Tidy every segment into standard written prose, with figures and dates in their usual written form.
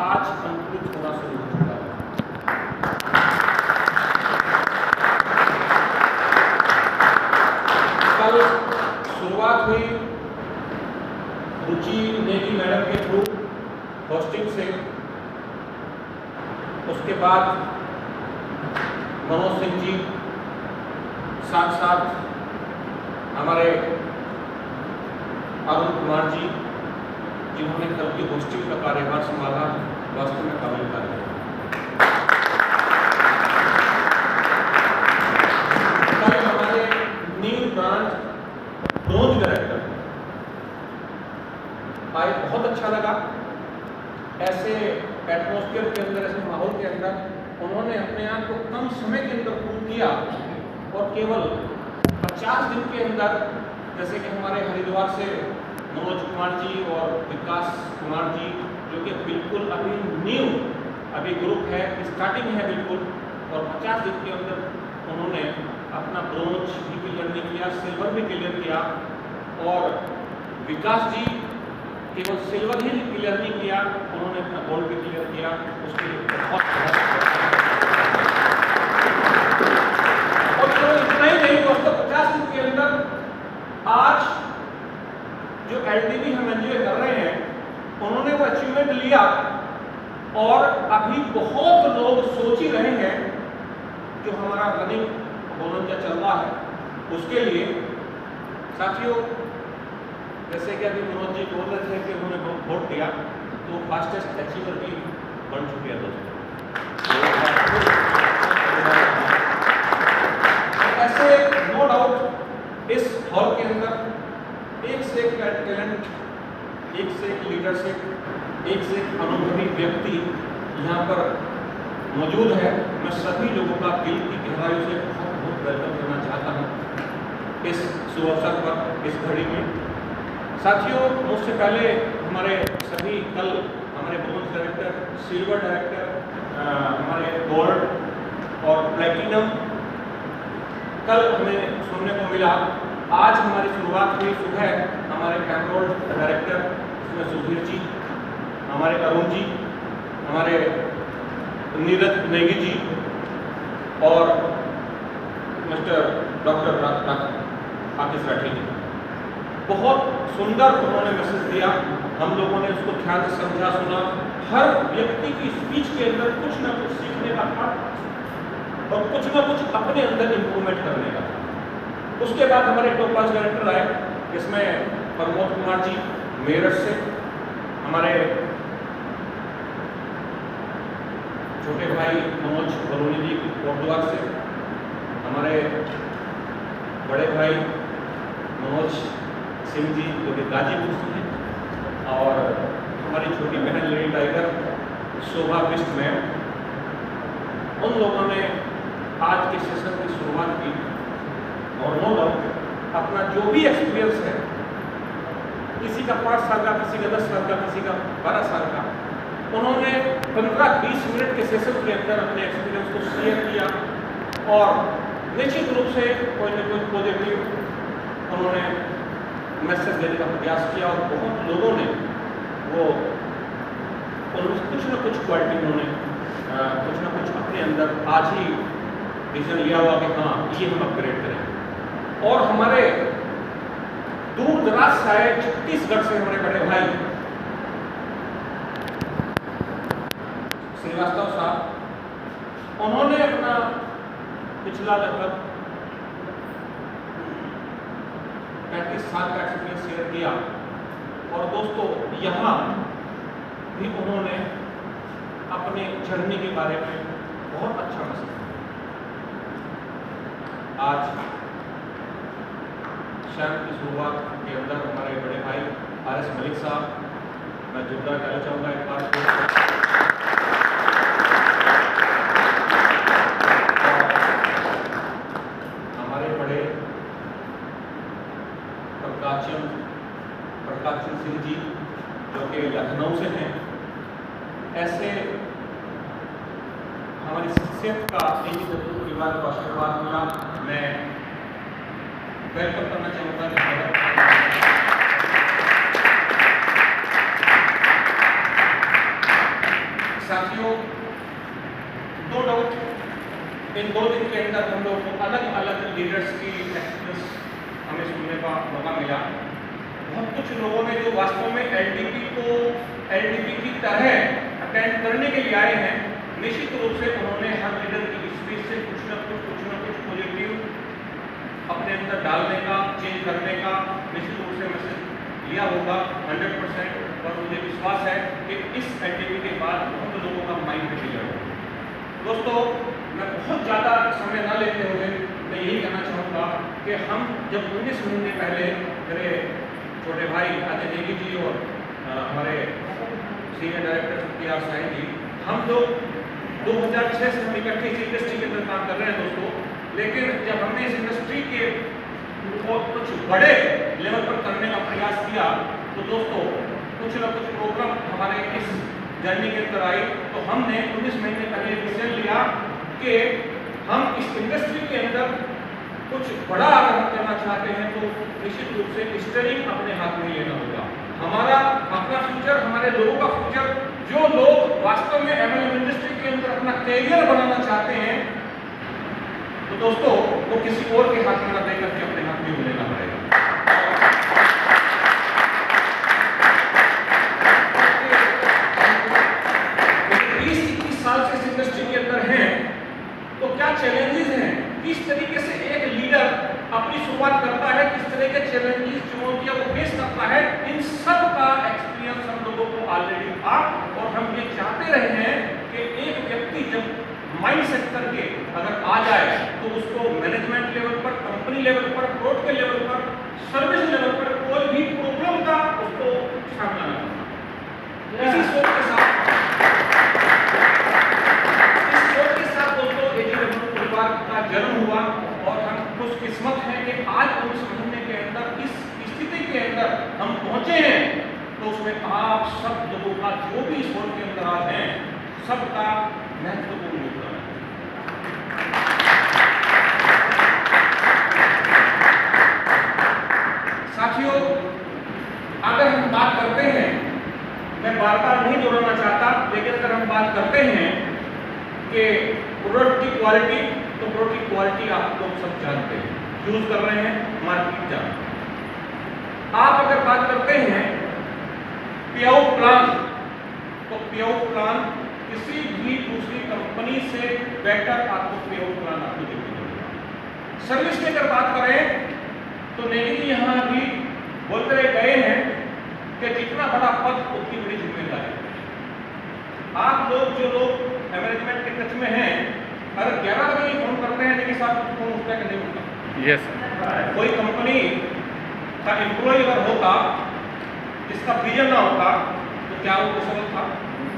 आज अंकुरित होना शुरू हो चुका है। कल शुरुआत हुई रुचि नेगी मैडम के थ्रू होस्टिंग से, उसके बाद मनोज सिंह जी, साथ साथ हमारे अरुण कुमार जी, जिन्होंने कल की होस्टिंग का कार्यभार संभाला, वास्तव में काबिल कार्य है। कल हमारे न्यू ब्रांच ब्रोंज डायरेक्टर आए, बहुत अच्छा लगा। ऐसे एटमॉस्फेयर के अंदर, ऐसे माहौल के अंदर उन्होंने अपने आप को कम समय के अंदर प्रूव किया और केवल 50 दिन के अंदर, जैसे कि हमारे हरिद्वार से मनोज कुमार जी और विकास कुमार जी, जो कि बिल्कुल अभी न्यू अभी ग्रुप है, स्टार्टिंग है बिल्कुल, और 50 दिन के अंदर उन्होंने अपना ब्रोंज भी क्लियर नहीं किया, सिल्वर भी क्लियर किया, और विकास जी केवल सिल्वर ही क्लियर नहीं किया, उन्होंने अपना गोल्ड भी क्लियर किया। उसके लिए बहुत और केवल इतना ही नहीं, दोस्तों 50 दिन के अंदर आज जो एलडीबी हम एंजॉय कर रहे हैं, उन्होंने वो अचीवमेंट लिया, और अभी बहुत लोग सोच ही रहे हैं जो हमारा रनिंग बोलंजा चल रहा है उसके लिए। साथियों, जैसे कि अभी मनोज जी बोल रहे थे कि उन्होंने वोट दिया, तो फास्टेस्ट अचीवर भी बन चुके हैं दोस्तों। ऐसे नो डाउट इस हॉल के अंदर एक से एक टैलेंट, एक से एक लीडरशिप, एक से एक अनुभवी व्यक्ति यहाँ पर मौजूद है। मैं सभी लोगों का दिल की गहराइयों से बहुत बहुत वेलकम करना चाहता हूँ इस शुभ अवसर पर, इस घड़ी में। साथियों, मुझसे पहले हमारे सभी कल हमारे ब्रोंज डायरेक्टर, सिल्वर डायरेक्टर, हमारे गोल्ड और प्लेटिनम कल हमें सुनने को मिला। आज हमारी शुरुआत हुई सुबह हमारे कैमरोल डायरेक्टर, इसमें सुधीर जी, हमारे अरुण जी, हमारे नीरज नेगी जी और मिस्टर डॉक्टर आकिश राठी जी। बहुत सुंदर उन्होंने मैसेज दिया, हम लोगों ने उसको ध्यान से समझा, सुना। हर व्यक्ति की स्पीच के अंदर कुछ ना कुछ सीखने का था और कुछ ना कुछ अपने अंदर इंप्रूवमेंट करने का था। उसके बाद हमारे टॉप डायरेक्टर आए, इसमें प्रमोद कुमार जी मेरठ से, हमारे छोटे भाई मनोज बलूनी जी कोटद्वार से, हमारे बड़े भाई मनोज सिंह जी जो कि गाजीपुर से हैं, और हमारी छोटी बहन लेडी टाइगर शोभा बिष्ट में। उन लोगों ने आज के सेशन की शुरुआत की और नो डाउट अपना जो भी एक्सपीरियंस है, किसी का 5 साल का, किसी का 10 साल का, किसी का 12 साल का, उन्होंने 15-20 मिनट के सेशन के अंदर अपने एक्सपीरियंस को शेयर किया और निश्चित रूप से कोई न कोई पॉजिटिव उन्होंने मैसेज देने का प्रयास किया, और बहुत लोगों ने वो कुछ न कुछ क्वालिटी उन्होंने कुछ न कुछ अपने अंदर आज ही डिसीजन लिया हुआ कि हाँ ये हम अपग्रेड करें। और हमारे दूर दराज से आए छत्तीसगढ़ से हमारे बड़े भाई श्रीवास्तव साहब, उन्होंने अपना पिछला लगभग 35 साल का एक्सपीरियंस शेयर किया, और दोस्तों यहाँ भी उन्होंने अपने जर्नी के बारे में बहुत अच्छा मैसेज दिया। आज शाम की शुरुआत के अंदर हमारे बड़े भाई RS मलिक साहब, मैं जोरदार कहना चाहूँगा एक बार प्रकाश सिंह जी जो कि लखनऊ से हैं। ऐसे हमारी शख्सियत का यही परिवार को आशीर्वाद मिला। मैं वेलकम करना चाहूँगा साथियों, नो डाउट इन 2 दिन के अंदर हम लोगों को अलग अलग लीडर्स की एक्सपीरियंस हमें सुनने का मौका मिला। बहुत कुछ लोगों ने जो वास्तव में एलडीपी की तरह अटेंड करने के लिए आए हैं, निश्चित रूप से उन्होंने हर लीडर की स्पीच से कुछ न कुछ पॉजिटिव अपने अंदर डालने का, चेंज करने का निश्चित रूप से मैसेज लिया होगा 100%। और मुझे विश्वास है कि इस एलडीपी के बाद बहुत लोगों का माइंड क्लियर होगा। दोस्तों, मैं बहुत ज़्यादा समय न लेते हुए मैं यही कहना चाहूँगा कि हम जब 19 महीने पहले मेरे छोटे भाई अजय नेगी जी और हमारे सीनियर डायरेक्टर PR साहिब जी, हम लोग 2006 से हम इकट्ठे इस इंडस्ट्री के अंदर काम कर रहे हैं दोस्तों। लेकिन जब हमने इस इंडस्ट्री के कुछ बड़े लेवल पर करने का प्रयास किया तो दोस्तों कुछ न कुछ प्रॉब्लम हमारे इस जर्नी के अंदर आई। तो हमने 19 महीने पहले डिसीजन लिया कि हम इस इंडस्ट्री के अंदर कुछ बड़ा अगर हम करना चाहते हैं तो निश्चित रूप से स्टीयरिंग अपने हाथ में लेना होगा। हमारा अपना फ्यूचर, हमारे लोगों का फ्यूचर, जो लोग वास्तव में MLM इंडस्ट्री के अंदर अपना कैरियर बनाना चाहते हैं, तो दोस्तों वो किसी और के हाथ में न देकर के अपने हाथ में लेना पड़ेगा। 20-21 साल से इस इंडस्ट्री के अंदर हैं, तो क्या चैलेंजेस हैं, किस तरीके से एक लीडर अपनी शुरुआत करता है, किस तरह के चैलेंजेस, चुनौतियां वो फेस करता है, इन सब का एक्सपीरियंस हम लोगों को ऑलरेडी था। और हम ये चाहते रहे हैं कि एक व्यक्ति जब माइंड सेट करके अगर आ जाए तो उसको मैनेजमेंट लेवल पर, कंपनी लेवल पर, प्रोडक्ट के लेवल पर, सर्विस लेवल पर कोई भी प्रॉब्लम का उसको सामना न करना। इसी सोच के साथ दोस्तों AGW परिवार का जन्म हुआ और हम खुशकिस्मत हैं कि आज 19 महीने के अंदर इस स्थिति के अंदर हम पहुंचे हैं। तो उसमें आप सब लोगों का जो भी इस होल के अंदर आज हैं, सबका महत्वपूर्ण योगदान है। साथियों, अगर हम बात करते हैं, मैं बार बार नहीं दोहराना चाहता, लेकिन अगर हम बात करते हैं कि प्रोडक्ट की क्वालिटी, तो प्रोडक्ट की क्वालिटी आप लोग सब जानते हैं, यूज कर रहे हैं, मार्केट जानते हैं। आप अगर बात करते हैं पे-आउट प्लान, तो पे-आउट प्लान किसी भी दूसरी कंपनी से बेटर आपको पे-आउट प्लान आपको देखने को मिलेगा। सर्विस की अगर बात करें तो नेगी जी यहाँ भी बोलते गए हैं कि जितना बड़ा पद उतनी बड़ी जिम्मेदारी। आप लोग जो लोग मैनेजमेंट के टच में हैं, अगर 11 बजे फोन करते हैं लेकिन साथ फोन उठता है कि नहीं उठता? यस। कोई कंपनी का एम्प्लॉय अगर होता जिसका विजन ना होता तो क्या वो पॉसिबल था?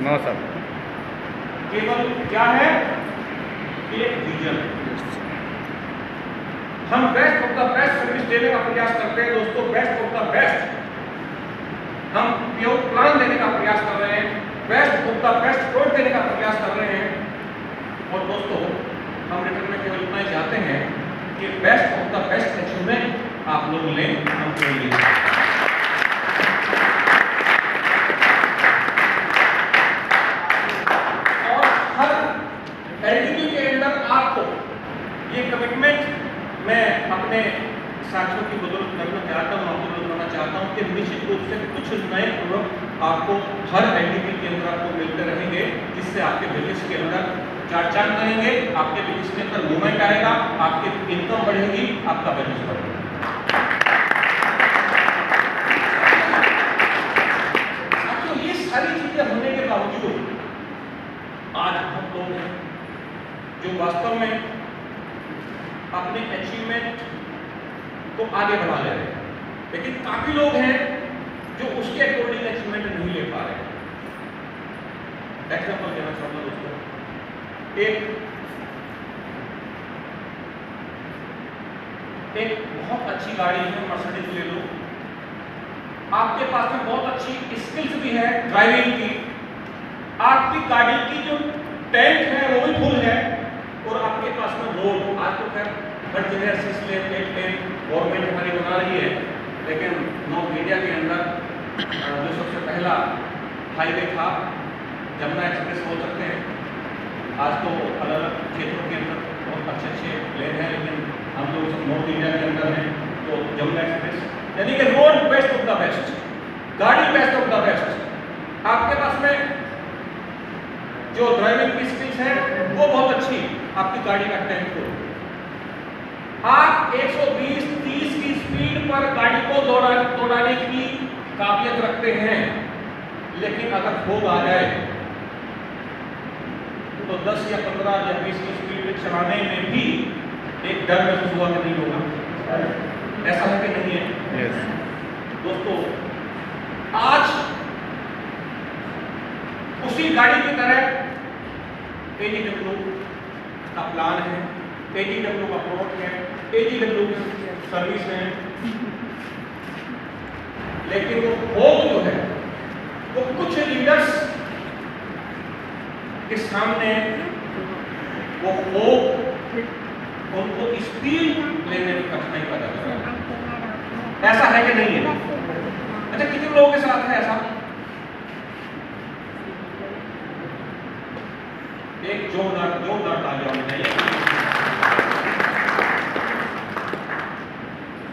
No sir. केवल क्या है, एक विजन। हम best of the best service देने का प्रयास करते हैं दोस्तों, बेस्ट ऑफ द बेस्ट हम पे-आउट प्लान देने का प्रयास कर रहे हैं, best of the best product देने का प्रयास कर रहे हैं। और दोस्तों, हम रिटर्न में केवल इतना ही चाहते हैं कि best of the best achievement आप लोग लें, हम चाहिए। और हर एलडीपी के अंदर आपको ये कमिटमेंट मैं अपने साथियों की बदौलत करना चाहता हूँ, आपको बताना चाहता हूँ कि निश्चित रूप से कुछ नए प्रोडक्ट आपको हर एलडीपी के अंदर आपको मिलते रहेंगे, जिससे आपके बिजनेस के अंदर चार चांद करेंगे, आपके बिजनेस के अंदर मूवमेंट आएगा, आपकी इनकम बढ़ेगी, आपका बिजनेस बढ़ेगा। तो ये सारी चीजें होने के बावजूद आज हम लोग हैं जो वास्तव में अपने अचीवमेंट को आगे बढ़ा ले रहे हैं, लेकिन काफी लोग हैं जो उसके अकॉर्डिंग अचीवमेंट नहीं ले पा रहे हैं। एग्जाम्पल देना चाहूंगा दोस्तों, एक बहुत अच्छी गाड़ी है, मर्सिडीज ले लो, आपके पास में बहुत अच्छी स्किल्स भी है ड्राइविंग की, आपकी गाड़ी की जो टैंक है वो भी फुल है, और आपके पास में रोड, आज तो खैर हर जगह गवर्नमेंट हमारी बना रही है, लेकिन नॉर्थ इंडिया के अंदर जो सबसे पहला हाईवे था जमुना एक्सप्रेस हो सकते हैं। आज तो अलग अलग क्षेत्रों के अंदर बहुत अच्छे लेन हैं, लेकिन हम लोग सब नॉर्थ इंडिया के अंदर हैं, तो जमुना एक्सप्रेस यानी कि road best of the best, गाड़ी बेस्ट ऑफ द बेस्ट। आपके पास में जो ड्राइविंग की स्किल्स है वो बहुत अच्छी, आपकी गाड़ी का टेम्पो, आप 120-30 की स्पीड पर गाड़ी को दौड़ाने की काबिलियत रखते हैं, लेकिन अगर फोग आ जाए तो 10 या 15 या 20 की स्पीड में चलाने में भी एक डर महसूस हुआ कि नहीं होगा। ऐसा है कि नहीं है? yes. दोस्तों, आज उसी गाड़ी की तरह AGW का प्लान है, AGW का प्रोडक्ट है, AGW की सर्विस है, लेकिन वो फोग जो है वो कुछ लीडर्स के सामने वो फोग उनको स्पीड लेने की कठिनाई पैदा कर रहा है। ऐसा है कि नहीं है? अच्छा, कितने लोगों के साथ है ऐसा? एक जोरदार तालियां होनी चाहिए।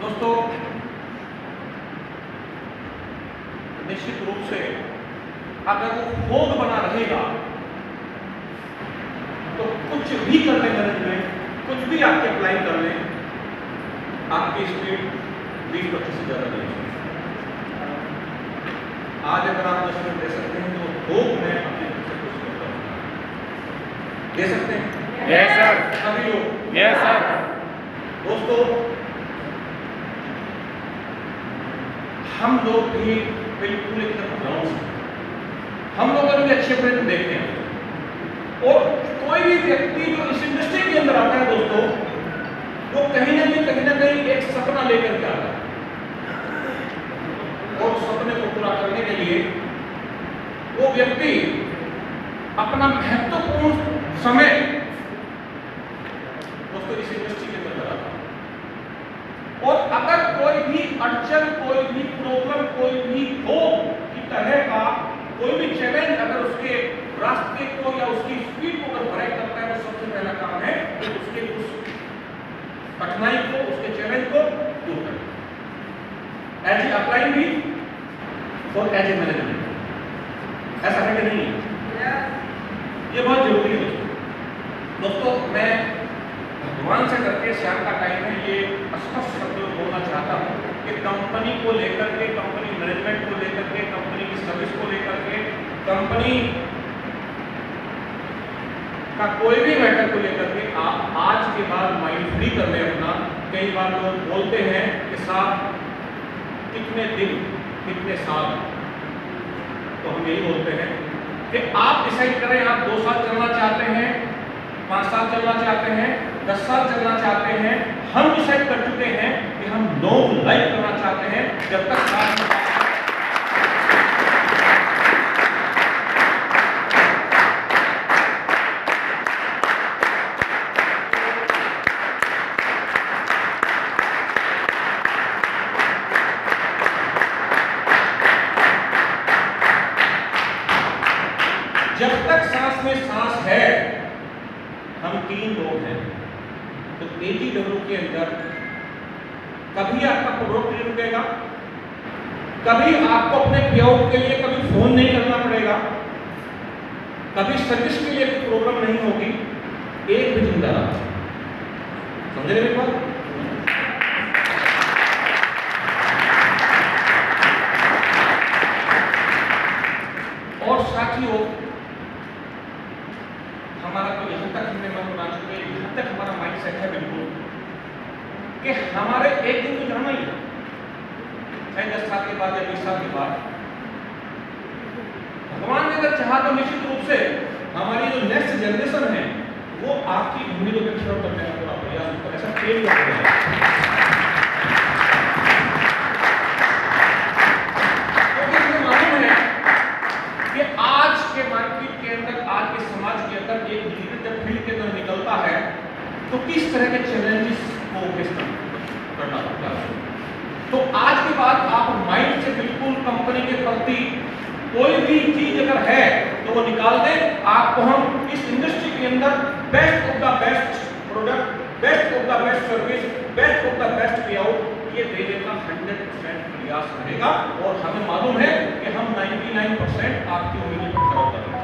दोस्तों, निश्चित रूप से अगर वो फोग बना रहेगा तो कुछ भी कर लें मैनेजमेंट, कुछ भी आपके अप्लाई कर लें, आपकी स्पीड 20-25 से ज़्यादा नहीं है। आज अगर आप 10 मिनट दे सकते हैं तो फोग में अपने दे सकते हैं। Yes sir. सभी लोग। Yes sir. दोस्तों, हम लोग भी बिल्कुल एकदम ग्राउंड से, हम लोगों ने अच्छे प्रयत्न देखते हैं, और कोई भी व्यक्ति जो इस इंडस्ट्री के अंदर आता है दोस्तों, वो कहीं ना कहीं एक सपना लेकर के आता है, और सपने को पूरा करने के लिए वो व्यक्ति अपना महत्वपूर्ण समय दोस्तों इस इंडस्ट्री के अंदर लगाता है। और अगर कोई भी अड़चन, कोई भी प्रॉब्लम, कोई भी हो की तरह का कोई भी चैलेंज अगर उसके रास्ते को या उसकी स्पीड को अगर ब्रेक करता है, तो सबसे पहला काम है कि उसके उस कठिनाई को, उसके चैलेंज को दूर करना, एज ए अप्लाइंग भी और एज ए मैनेजमेंट। ऐसा है कि नहीं? ये बहुत जरूरी है दोस्तों। मैं भगवान से करके शाम का टाइम है, ये स्पष्ट शब्द में बोलना चाहता हूँ कि कंपनी को लेकर के, कंपनी मैनेजमेंट को लेकर के, कंपनी की सर्विस को लेकर के, कंपनी का कोई भी मैटर को लेकर के आप आज के बाद माइंड फ्री कर लें अपना। कई बार लोग बोलते हैं कि साहब कितने दिन, कितने साल, तो हम यही बोलते हैं कि आप डिसाइड करें, आप 2 साल चलना चाहते हैं, 5 साल चलना चाहते हैं, 10 साल चलना चाहते हैं। हम डिसाइड कर चुके हैं कि हम लॉन्ग लाइफ करना चाहते हैं, जब तक सांस में सांस है। हम 3 लोग हैं, तो AGW के अंदर कभी आपका प्रोडक्ट नहीं रुकेगा, कभी आपको अपने पेआउट के लिए कभी फोन नहीं करना पड़ेगा, कभी सर्विस के लिए कोई प्रॉब्लम नहीं होगी। एक भी जिंदा रहा, समझ रहे मेरी बात? और साथियों, हमारा तो यहाँ तक हमने मन बना चुके हैं, यहाँ तक हमारा माइंड सेट है बिल्कुल कि हमारे एक दिन तो जाना ही है, चाहे 10 साल के बाद या 20 साल के बाद। भगवान ने अगर चाहा तो निश्चित रूप से हमारी जो नेक्स्ट जनरेशन है वो आपकी उम्मीदों पे खड़ा करने का पूरा प्रयास होगा, ऐसा ट्रेन करते हैं। क्योंकि हमें मालूम है कि आज के मार्केट के अंदर, आज के समाज के अंदर एक लीडर जब फील्ड के अंदर निकलता है तो किस तरह के चैलेंजेस को फेस करना पड़ता है। तो आज के बाद आप माइंड से बिल्कुल कंपनी के प्रति कोई भी चीज अगर है तो तो वो निकाल दें। आपको हम इस इंडस्ट्री के अंदर best of the best product, best of the best service, best of the best पे आउट ये देने का 100% प्रयास रहेगा और हमें मालूम है कि हम 99% आपकी उम्मीदें पर खरा उतरेंगे।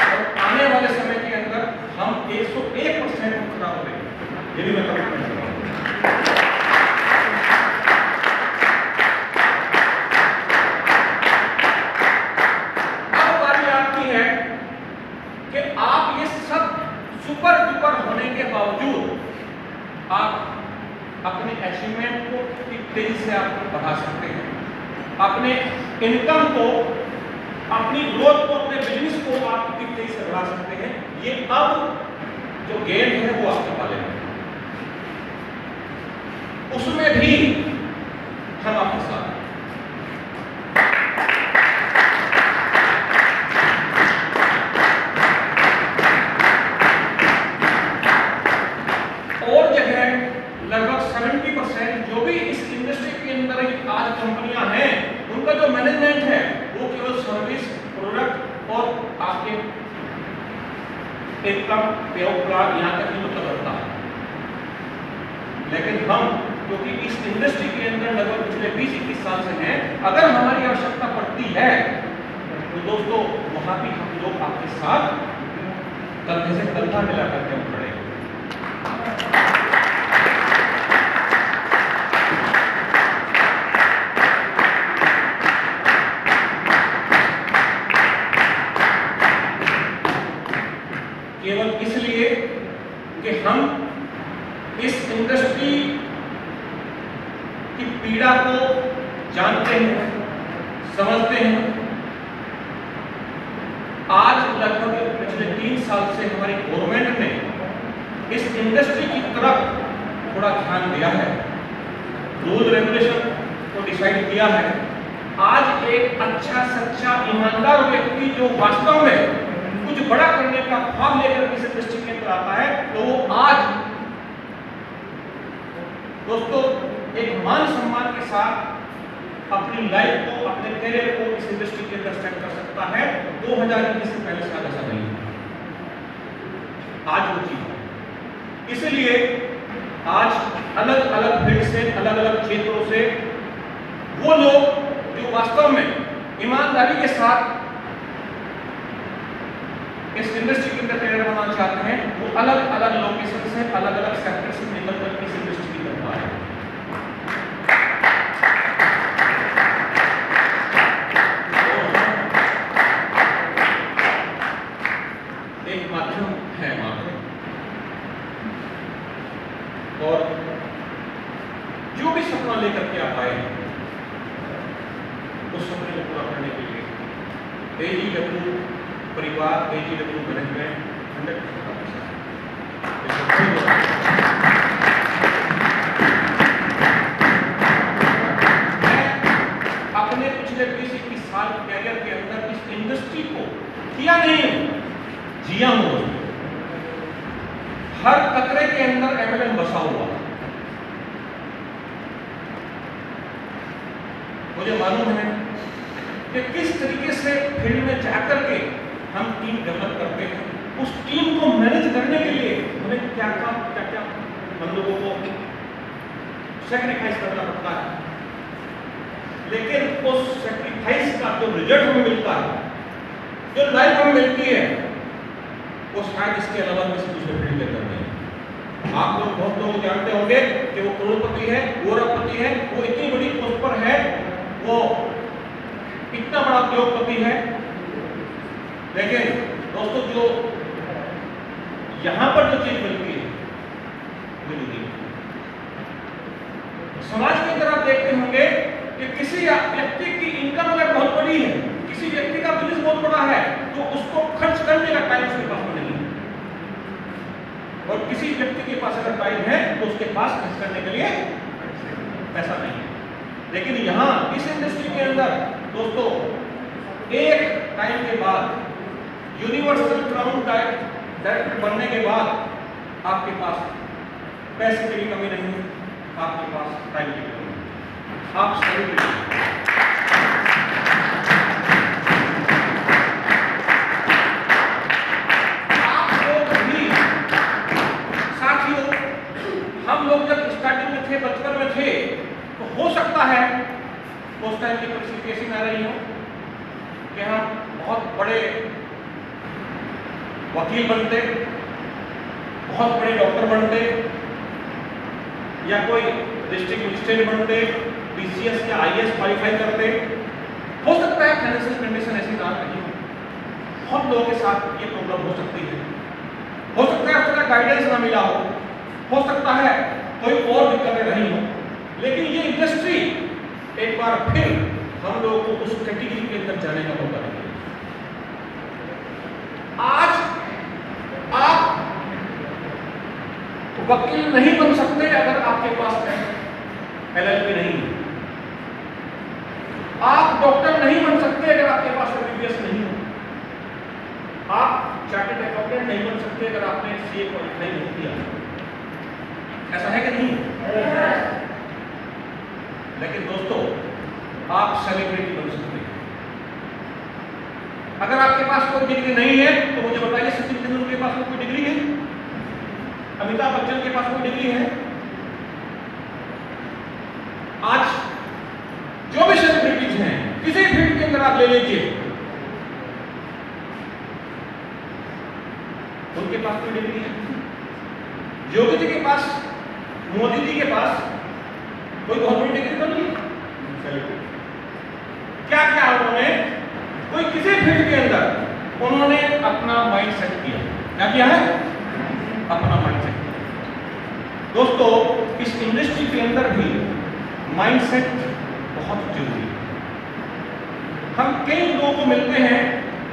और आने वाले समय के अंदर हम 101% खरा उतरेंगे, ये भी मैं कमिटमेंट कर रहा हूं। सुपर डुपर होने के बावजूद आप अपने अचीवमेंट को कितनी तेजी से आप बढ़ा सकते हैं, अपने इनकम को, अपनी ग्रोथ को, अपने बिजनेस को आप कितनी तेजी से बढ़ा सकते हैं, ये अब जो गेम है वो आपके पाले में, उसमें भी हम आपके साथ हैं। लगभग 70% जो भी इस इंडस्ट्री के अंदर आज कंपनियां हैं, उनका जो मैनेजमेंट है वो केवल सर्विस, प्रोडक्ट और आपके इनकम पे आउट प्लान यहाँ तक ही मतलब रखता है। लेकिन हम क्योंकि इस इंडस्ट्री के अंदर लगभग पिछले 20-21 साल से हैं, अगर हमारी आवश्यकता पड़ती है तो दोस्तों वहां भी हम लोग आपके साथ कंधे से कंधा मिला करके हम खड़े हैं। केवल इसलिए कि हम इस इंडस्ट्री की पीड़ा को जानते हैं, समझते हैं। आज लगभग पिछले 3 साल से हमारी गवर्नमेंट ने इस इंडस्ट्री की तरफ थोड़ा ध्यान दिया है, रूल रेगुलेशन को डिसाइड किया है। आज एक अच्छा सच्चा ईमानदार व्यक्ति जो वास्तव में कुछ बड़ा करने का ख्वाब लेकर इस इंडस्ट्री के अंदर आता है, तो वो आज दोस्तों एक मान सम्मान के साथ अपनी लाइफ को, अपने करियर को इस इंडस्ट्री के अंदर सेट कर सकता है। 2021 से पहले शायद ऐसा नहीं है, आज वो चीज है। इसलिए आज अलग अलग फील्ड से, अलग अलग क्षेत्रों से वो लोग जो वास्तव में ईमानदारी के साथ इस इंडस्ट्री के अंदर करियर बनाना चाहते हैं, वो अलग अलग लोकेशन से, अलग अलग सेक्टर से निकलकर इस इंडस्ट्री की तरफ आए। एक माध्यम है मात्र, और जो भी सपना लेकर के आप आए उस सपने को पूरा करने के लिए AGW परिवार, AGW मैनेजमेंट 100% अपने पिछले 20-21 साल कैरियर के अंदर इस इंडस्ट्री को किया नहीं, जिया हूं। हर कतरे के अंदर एमएलएम बसा हुआ। मुझे मालूम है कि किस तरीके से फील्ड में जाकर के हम टीम डेवलप करते हैं। उस टीम को मैनेज करने के लिए हमें क्या हम लोगों को सैक्रिफाइस करना पड़ता है, लेकिन उस सैक्रिफाइस का जो रिजल्ट हमें मिलता है, जो लाइफ हमें मिलती है, वो शायद इसके अलावा किसी दूसरे फील्ड के अंदर नहीं। आप लोग बहुत लोग जानते होंगे कि वो करोड़पति है, वो अरबपति है, वो इतनी बड़ी पोस्ट पर है, वो इतना बड़ा उद्योगपति है, लेकिन दोस्तों जो यहां पर जो चीज मिलती है मिलती है। समाज के अंदर आप देखते होंगे कि किसी व्यक्ति की इनकम अगर बहुत बड़ी है, किसी व्यक्ति का बिजनेस बहुत बड़ा है, तो उसको खर्च करने का टाइम उसके पास नहीं है, और किसी व्यक्ति के पास अगर टाइम है तो उसके पास खर्च करने के लिए पैसा नहीं है। लेकिन यहां इस इंडस्ट्री के अंदर दोस्तों एक टाइम के बाद, यूनिवर्सल क्राउन डायरेक्टर बनने के बाद आपके पास पैसे की भी कमी नहीं है, आपके पास टाइम टेबल है, आप सेलिब्रेट हम लोग जब स्टार्टिंग में थे, बचपन में थे, तो हो सकता है उस टाइम की परिस्थिति ऐसी ना रही हो कि हम बहुत बड़े वकील बनते, बहुत बड़े डॉक्टर बनते, या कोई डिस्ट्रिक्ट मजिस्ट्रेट बनते, बीसीएस या आईएएस क्वालिफाई करते। हो सकता है फाइनेंशियल कंडीशन ऐसी ना रही हो, बहुत लोगों के साथ ये प्रॉब्लम हो सकती है। हो सकता है उसका गाइडेंस ना मिला हो सकता है कोई और दिक्कतें रही हो, लेकिन ये इंडस्ट्री एक बार फिर हम लोगों को उस कैटेगरी के अंदर जाने का मौका देगी। आज आप वकील नहीं बन सकते अगर आपके पास एलएलबी नहीं है। आप डॉक्टर नहीं बन सकते अगर आपके पास एमबीबीएस नहीं हो। आप चार्टर्ड अकाउंटेंट नहीं बन सकते अगर आपने सीए क्वालिफाई नहीं किया। ऐसा है कि नहीं? लेकिन दोस्तों, आप सेलिब्रिटी बन सकते हैं। अगर आपके पास कोई डिग्री नहीं है तो मुझे बताइए, सचिन तेंदुलकर के पास कोई डिग्री है? अमिताभ बच्चन के पास कोई डिग्री है? आज जो भी सेलिब्रिटीज हैं, किसी फील्ड के अंदर आप ले लीजिए, उनके पास कोई डिग्री है? योगी जी के पास, मोदी जी के पास कोई गवर्नमेंट डिग्री तो नहीं। क्या क्या उन्होंने, कोई किसी फील्ड के अंदर उन्होंने अपना माइंड सेट किया। क्या किया है? अपना माइंड सेट किया। दोस्तों, इस इंडस्ट्री के अंदर भी माइंड सेट बहुत जरूरी है। हम कई लोगों को मिलते हैं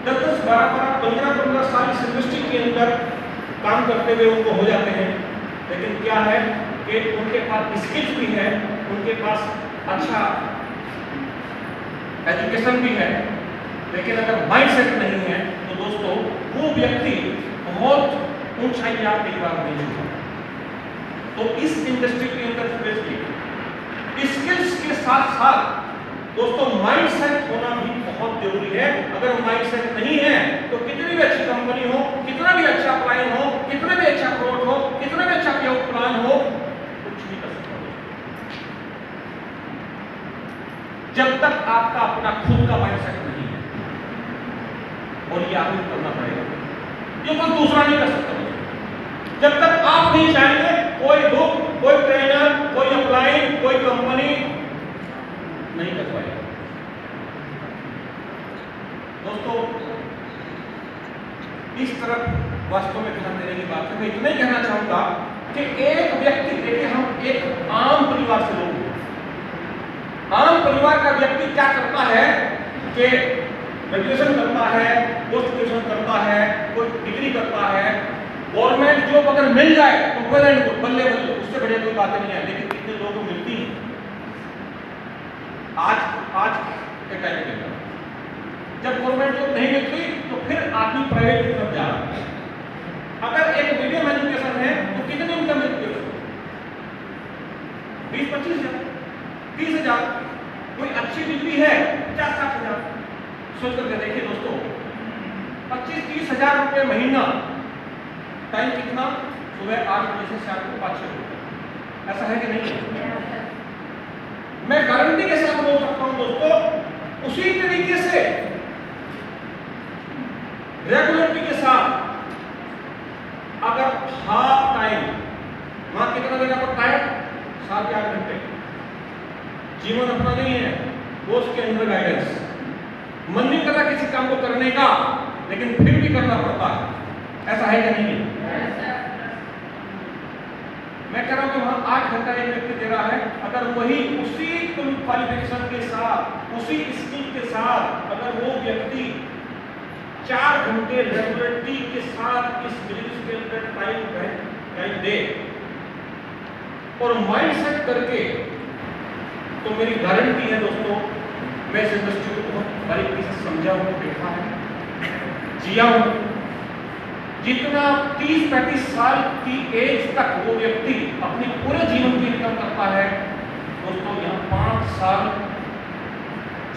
10-10, 12-12, 15-15 साल इस इंडस्ट्री के अंदर काम करते हुए उनको हो जाते हैं, लेकिन क्या है कि उनके पास स्किल्स भी है, उनके पास अच्छा एजुकेशन भी है, लेकिन अगर माइंड सेट नहीं है तो दोस्तों वो व्यक्ति बहुत ऊंचाई आप कई बार नहीं छूता। तो इस इंडस्ट्री के अंदर स्पेशली स्किल्स के साथ साथ दोस्तों माइंड सेट होना भी बहुत जरूरी है। अगर माइंड सेट नहीं है तो कितनी भी अच्छी कंपनी हो, कितना भी अच्छा प्लान हो, कितना भी अच्छा प्रोडक्ट हो, कितना भी अच्छा प्लान हो, कुछ नहीं कर सकता जब तक आपका अपना खुद का माइंड सेट नहीं है। और ये आपको करना पड़ेगा, ये कोई दूसरा नहीं कर सकता। जब तक आप नहीं चाहेंगे, कोई बुक, कोई ट्रेनर, कोई अप्लाई, कोई कंपनी नहीं कर पाएगा। दोस्तों, इस तरफ वास्तव में ध्यान देने की बात है। मैं इतना ही कहना चाहूंगा कि एक व्यक्ति, देखिए हम एक आम परिवार से लोग, आम परिवार का व्यक्ति क्या करता है कि ग्रेजुएशन करता है, पोस्ट ग्रेजुएशन करता है, कोई डिग्री करता है, गवर्नमेंट जॉब अगर मिल जाए तो बल्ले बल्ले, उससे बढ़िया कोई बात नहीं है। लेकिन कितने लोगों को मिलती है आज के टाइम के अंदर? जब गवर्नमेंट जॉब नहीं मिलती तो फिर आदमी प्राइवेट की तरफ जा रहा है। अगर एक मीडियम एजुकेशन है तो कितनी इनकम मिलती है? 20-25 हजार, 30 हजार। कोई अच्छी डिग्री है 50-60 हजार। सोच करके देखिए दोस्तों, 25-30 हजार रुपये महीना, टाइम कितना? सुबह 8 बजे से शाम को 5-6 बजे। ऐसा है कि नहीं? मैं गारंटी के साथ बोल सकता हूं दोस्तों, उसी तरीके से रेगुलरिटी के साथ अगर हाफ टाइम, वहां कितना देना पड़ता है? 7 या 8 घंटे। जीवन अपना नहीं है, वो उसके अंदर गाइडेंस। मन नहीं करता किसी काम को करने का, लेकिन फिर भी करना पड़ता है। ऐसा है कि नहीं? मैं कह रहा हूं कि वहां 8 घंटा एक व्यक्ति दे रहा है, अगर वही उसी क्वालिफिकेशन के साथ, उसी स्किल के साथ अगर वो व्यक्ति 4 घंटे रेगुलरिटी के साथ इस बिजनेस के अंदर टाइम दे और माइंड सेट करके, तो मेरी गारंटी है दोस्तों, मैं इस इंडस्ट्री को बहुत बारीकी से समझा हूं, देखा है, जिया हूं। जितना 30-35 साल की एज तक वो व्यक्ति अपने पूरे जीवन की इनकम करता है, दोस्तों यहाँ 5 साल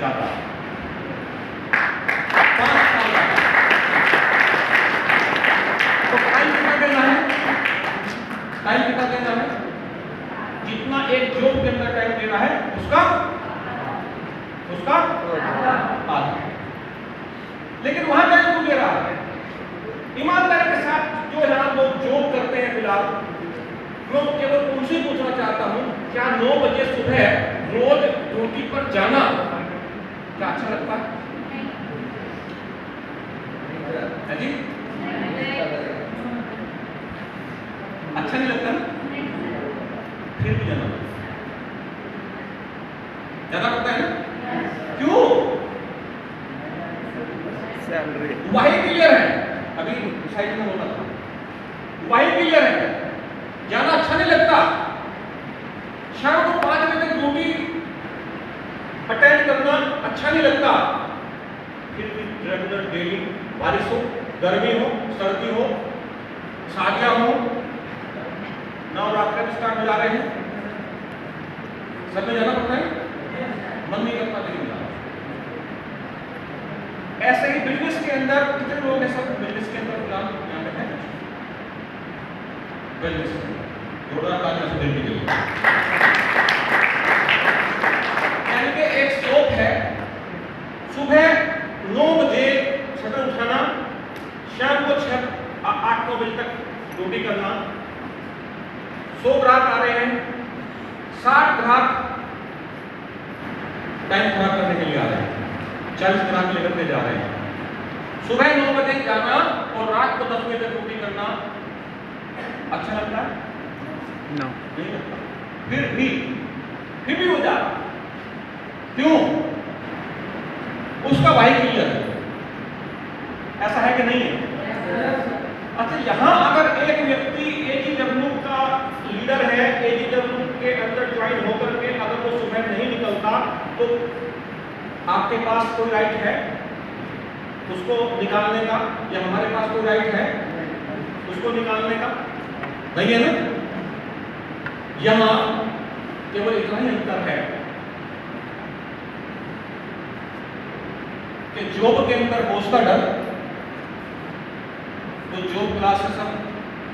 जाता है, 5 साल जाता है। तो टाइम कितना देना है? टाइम कितना देना है? जितना एक जॉब के अंदर टाइम देना है उसका आधा। लेकिन वहां टाइम क्यों दे रहा है? ईमानदारी के साथ जो यहाँ लोग जॉब करते हैं, फिलहाल मैं केवल उनसे पूछना चाहता हूँ, क्या 9 बजे सुबह रोज ड्यूटी पर जाना क्या अच्छा लगता है? जी अच्छा नहीं लगता ना? फिर भी जाना पड़ता है ना? क्यों? सैलरी वही क्लियर है, अभी साइड में बोला था, वही क्लियर है, जाना अच्छा नहीं लगता। शाम को 5 बजे तक ड्यूटी अटेंड करना अच्छा नहीं लगता। फिर भी रेगुलर डेली, बारिश हो, गर्मी हो, सर्दी हो, शादियां हो, नवरात्र स्टार्ट हो जा रहे हैं, सब में जाना पड़ता है, मन नहीं करता लेकिन जाना। ऐसे ही बिजनेस के अंदर कितने लोग हैं? सब बिजनेस के अंदर फिलहाल यहाँ पे है, बिजनेस जोरदार तालियां से देने के लिए। यानी कि एक शॉप है, सुबह 9 बजे शटर उठाना, शाम को 8-9 बजे तक ड्यूटी करना। 100 ग्राहक आ रहे हैं, 60 ग्राहक टाइम खराब करने के लिए आ रहे हैं, 40 ग्राहक लेकर के जा रहे हैं। सुबह 9 बजे जाना और रात को 10 बजे तक ड्यूटी करना अच्छा लगता है? नहीं लगता। फिर भी वो जा रहा, क्यों? उसका भाई क्लियर है, ऐसा है कि नहीं है? अच्छा, यहां अगर एक व्यक्ति AGW का लीडर है, AGW के अंदर ज्वाइन होकर के अगर वो सुबह नहीं निकलता तो आपके पास कोई राइट है उसको निकालने का, या हमारे पास कोई राइट है उसको निकालने का? नहीं है ना? यहां केवल इतना ही अंतर है कि जॉब के अंदर बॉस का डर, तो जॉब क्लासेस हम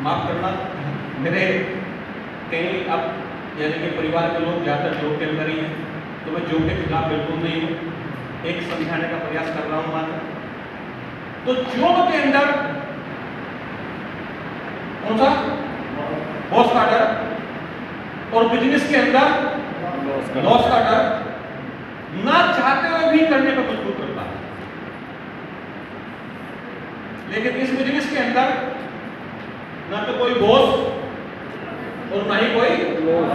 माफ करना, मेरे कहीं अब यानी कि परिवार के लोग ज़्यादातर जॉब के अंदर ही हैं, तो मैं जॉब के खिलाफ बिल्कुल नहीं हूँ, एक समझाने का प्रयास कर रहा हूँ मात्र। तो जॉब के अंदर कौन सा? बॉस का डर, और बिजनेस के अंदर लॉस का डर, ना चाहते हुए भी करने पर मजबूर करता है। लेकिन इस बिजनेस के अंदर ना तो कोई बॉस और ना ही कोई लॉस,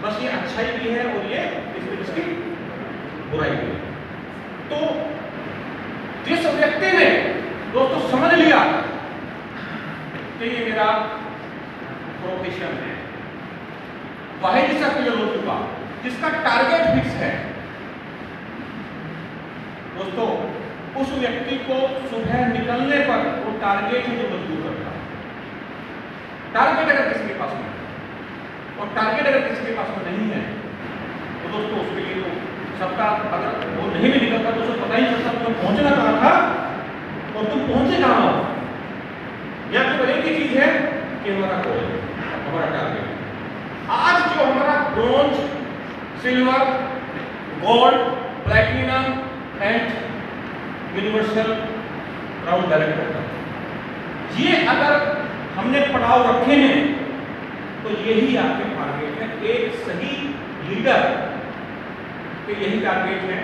बस ये अच्छाई भी है और ये इस बिजनेस की बुराई भी है। तो जिस व्यक्ति ने दोस्तों समझ लिया कि ये मेरा प्रोफेशन है, वही जिसका क्लियर हो चुका, जिसका टारगेट फिक्स है, दोस्तों उस व्यक्ति को सुबह निकलने पर वो टारगेट ही जो मजबूर करता है। टारगेट अगर किसी के पास में और टारगेट अगर किसी के पास में नहीं है तो दोस्तों उसके लिए तो सबका, अगर वो नहीं भी निकलता तो उसे पता ही नहीं चलता तुम पहुंचना कहां था और तुम पहुंचे कहां हो। या तो एक ही चीज है कि हमारा गोल, हमारा टारगेट। आज जो हमारा bronze, silver, gold, platinum and universal round director का, ये अगर हमने पड़ाव रखे हैं तो यही आपके टारगेट है। एक सही लीडर के यही टारगेट है,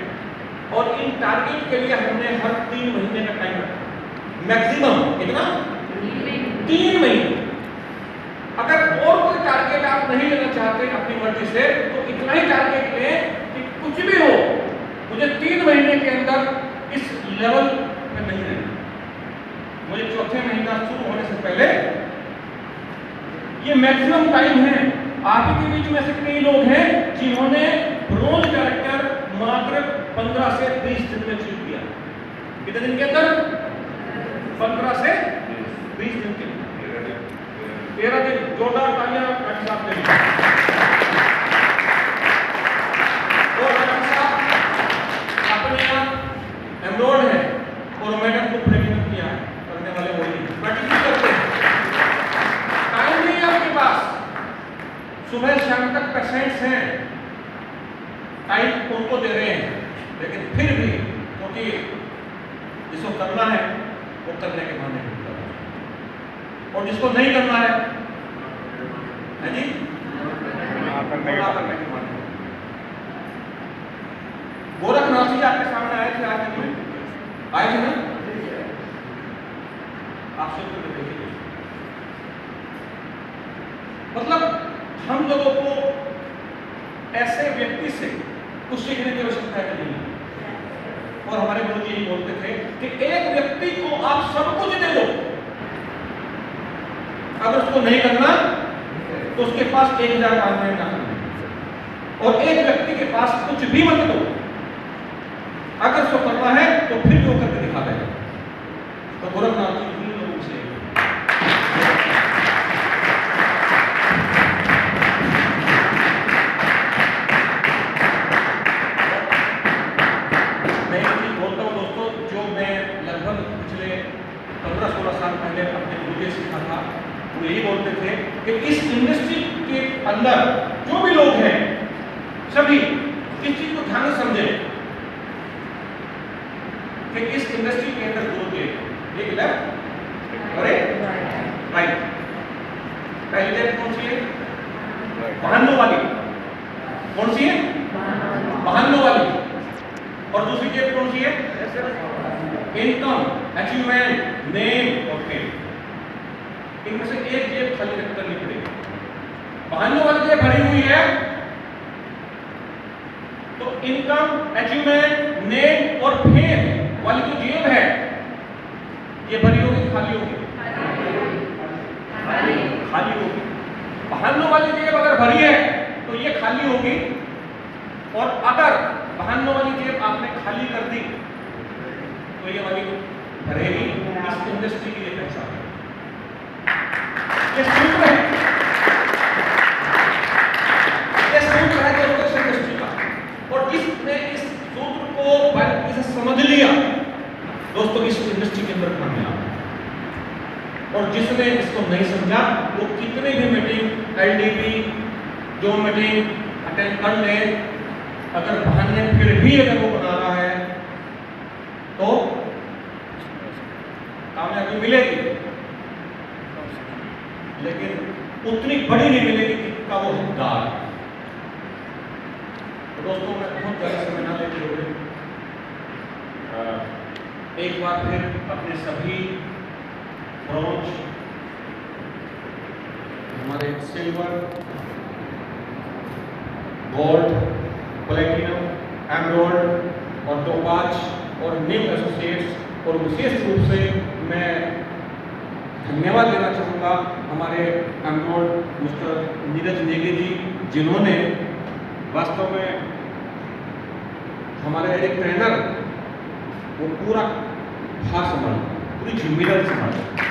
और इन टारगेट के लिए हमने हर 3 महीने का टाइम रखा, मैक्सिमम कितना? 3 महीने। अगर और कोई टारगेट आप नहीं लेना चाहते अपनी मर्जी से तो इतना ही टारगेट लें कि कुछ भी हो मुझे 3 महीने के अंदर इस लेवल में नहीं रहना, मुझे 4थे महीना शुरू होने से पहले, ये मैक्सिमम टाइम है। आप के बीच में ऐसे कई लोग हैं जिन्होंने ब्रोंज डायरेक्टर मात्र 15 से 20 दिन में अचीव किया। कितने दिन के अंदर? 15 से 20 क्लाइंट्स हैं, टाइम उनको दे रहे हैं, लेकिन फिर भी क्योंकि जिसको करना है वो करने के बहाने नहीं कर रहा, और जिसको नहीं करना है जी ना करने के बहाने। गोरखनाथ जी आपके सामने आए थे, आज नहीं आए थे ना? आप सब तो देखिए, मतलब हम लोगों को ऐसे व्यक्ति से कुछ सीखने की आवश्यकता है नहीं। और हमारे गुरु जी यही बोलते थे कि एक व्यक्ति को आप सब कुछ दे दो, अगर उसको नहीं करना तो उसके पास 1000 मांगने का करना, और एक व्यक्ति के पास कुछ भी मत दो, अगर उसको करना है तो फिर भी वो करके दिखा देगा। तो गोरखनाथ जी इन लोगों से मैं एक चीज बोलता हूँ दोस्तों, जो मैं लगभग पिछले 15-16 साल पहले अपने गुरु जी सीखा था, वो यही बोलते थे कि इस इंडस्ट्री के अंदर जो भी लोग हैं सभी इस चीज को ध्यान से समझें कि इस इंडस्ट्री के अंदर दो गेट, एक लेफ्ट और एक राइट। पहली गेट कौन सी है? बहानों वाली। कौन सी है? बहानों वाली। और दूसरी जेब कौन सी है? इनकम, अचीवमेंट, नेम और फेम। इनमें से एक जेब खाली रख करनी पड़ेगी। बहानों वाली जेब भरी हुई है तो इनकम, अचीवमेंट, नेम और फेम वाली जो जेब है ये भरी होगी खाली होगी? खाली होगी। बहानों वाली जेब अगर भरी है तो ये खाली होगी, और अगर बहानों वाली जेब आपने खाली कर दी तो ये वाली भरेगी। इस इंडस्ट्री की ये पहचान है, ये सूत्र है, ये सूत्र है इंडस्ट्री का। और जिसने इस सूत्र को इसे समझ लिया दोस्तों, इस इंडस्ट्री के अंदर कामयाब है। और जिसने इसको नहीं समझा वो कितने भी मीटिंग, एलडीपी, जो मीटिंग अटेंड कर ले, अगर बहाने फिर भी अगर वो बना रहा है तो कामयाबी मिलेगी, लेकिन उतनी बड़ी नहीं मिलेगी जितना वो हकदार है। तो दोस्तों मैं बहुत ज्यादा समय ना लेते हुए एक बार फिर अपने सभी ब्रॉन्ज, हमारे सिल्वर, गोल्ड, प्लेटिनम, एमराल्ड और टोपाज और निम एसोसिएट्स, और विशेष रूप से मैं धन्यवाद देना चाहूँगा हमारे एमराल्ड मिस्टर नीरज नेगी जी, जिन्होंने वास्तव में हमारे एक ट्रेनर वो पूरा भार संभाला, पूरी जिम्मेदारी संभाला।